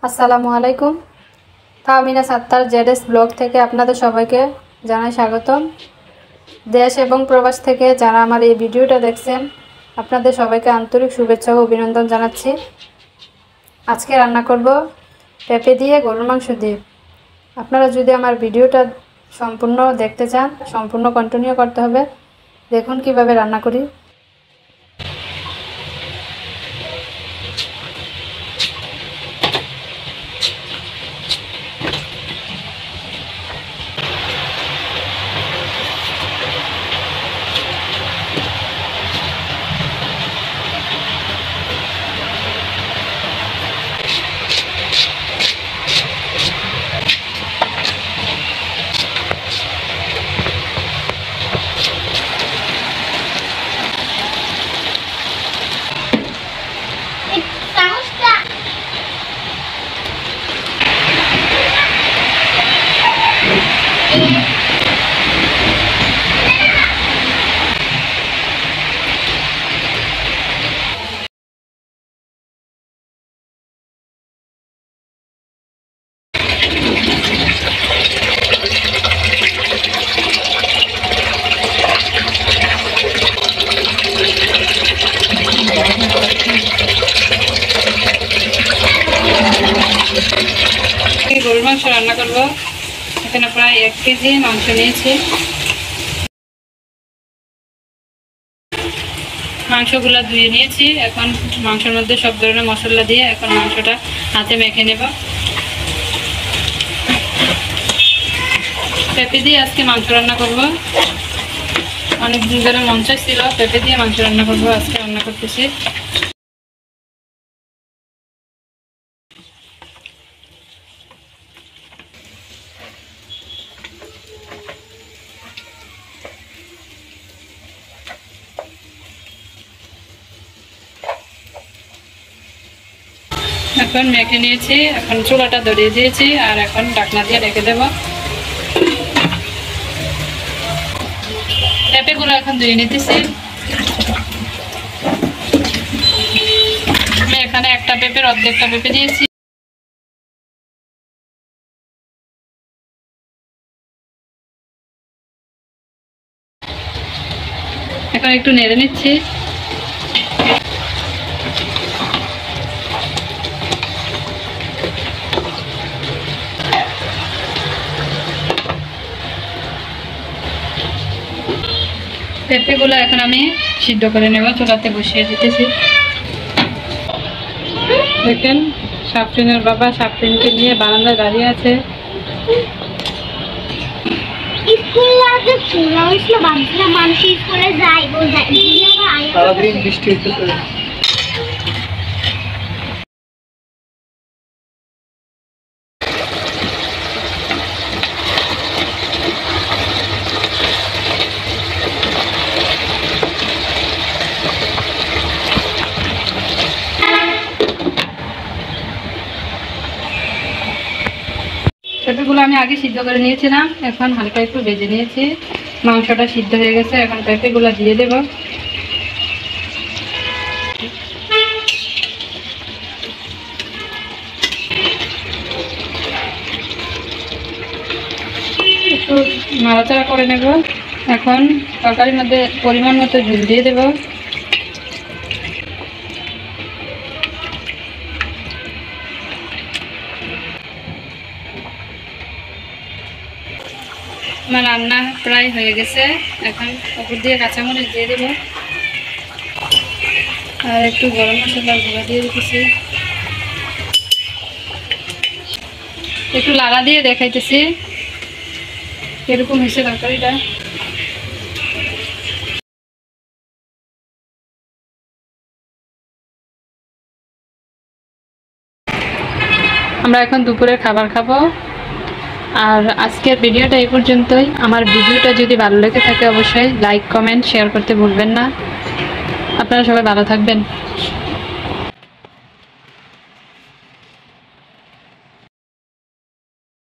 আসসালামু আলাইকুম। Tahmina Sattar ZS blog থেকে আপনাদের সবাইকে জানাই স্বাগতম। দেশ এবং প্রবাস থেকে যারা আমার এই ভিডিওটা দেখছেন আপনাদের সবাইকে আন্তরিক শুভেচ্ছা ও অভিনন্দন জানাচ্ছি। আজকে রান্না করব পেঁপে দিয়ে গরুর মাংস দিয়ে। আপনারা যদি আমার ভিডিওটা সম্পূর্ণ দেখতে চান সম্পূর্ণ কন্টিনিউ করতে হবে। দেখুন কিভাবে রান্না করি। গরুর মাংস রান্না করব। এখানে প্রায় 1 কেজি মাংস নিয়েছি। মাংসগুলো ধুয়ে নিয়েছি। এখন মাংসের মধ্যে সব ধরনের মশলা দিয়ে এখন মাংসটা হাতে মেখে নেব। পেঁপে দিয়ে আজকে মাংস রান্না করব। অনেক দিন ধরে মন চাইছিল পেঁপে দিয়ে মাংস রান্না করব, আজকে রান্না করতেছি। এখন মেখে নিয়েছি, এখন চুলাটা ধরিয়ে দিয়েছি আর এখন ঢাকনা দিয়ে রেখে দেব। পেঁপেগুলো এখন ধুয়ে নিতেছি। আমি এখানে একটা পেঁপের অর্ধেকটা পেঁপে দিয়েছি। এখন একটু নেড়ে নিচ্ছি। পেঁপেগুলো এখন আমি সিদ্ধ করে নেব, চুলাতে বসিয়ে দিতেছি। দেখেন সাফরিনের বাবা সাফরিনকে নিয়ে বারান্দায় দাঁড়িয়ে আছে। বৃষ্টি হচ্ছে। পেঁপেগুলো আমি আগে সিদ্ধ করে নিয়েছিলাম, এখন হালকা একটু ভেজে নিয়েছি। মাংসটা সিদ্ধ হয়ে গেছে, এখন পেঁপেগুলো দিয়ে দেব। একটু নাড়াচাড়া করে নেব। এখন তরকারির মধ্যে পরিমাণ মতো ঝোল দিয়ে দেব। আমার রান্না প্রায় হয়ে গেছে। এখন উপর দিয়ে কাঁচামরিচ দিয়ে দেব আর একটু গরম মশলার গুঁড়া দিয়ে দিতেছি। একটু লাড়া দিয়ে দেখাইতেছি কিরকম হয়েছে তরকারিটা। আমরা এখন দুপুরের খাবার খাবো। আর আজকের ভিডিওটা এই পর্যন্তই। আমার ভিডিওটা যদি ভালো লেগে থাকে অবশ্যই লাইক কমেন্ট শেয়ার করতে ভুলবেন না। আপনারা সবাই ভালো থাকবেন।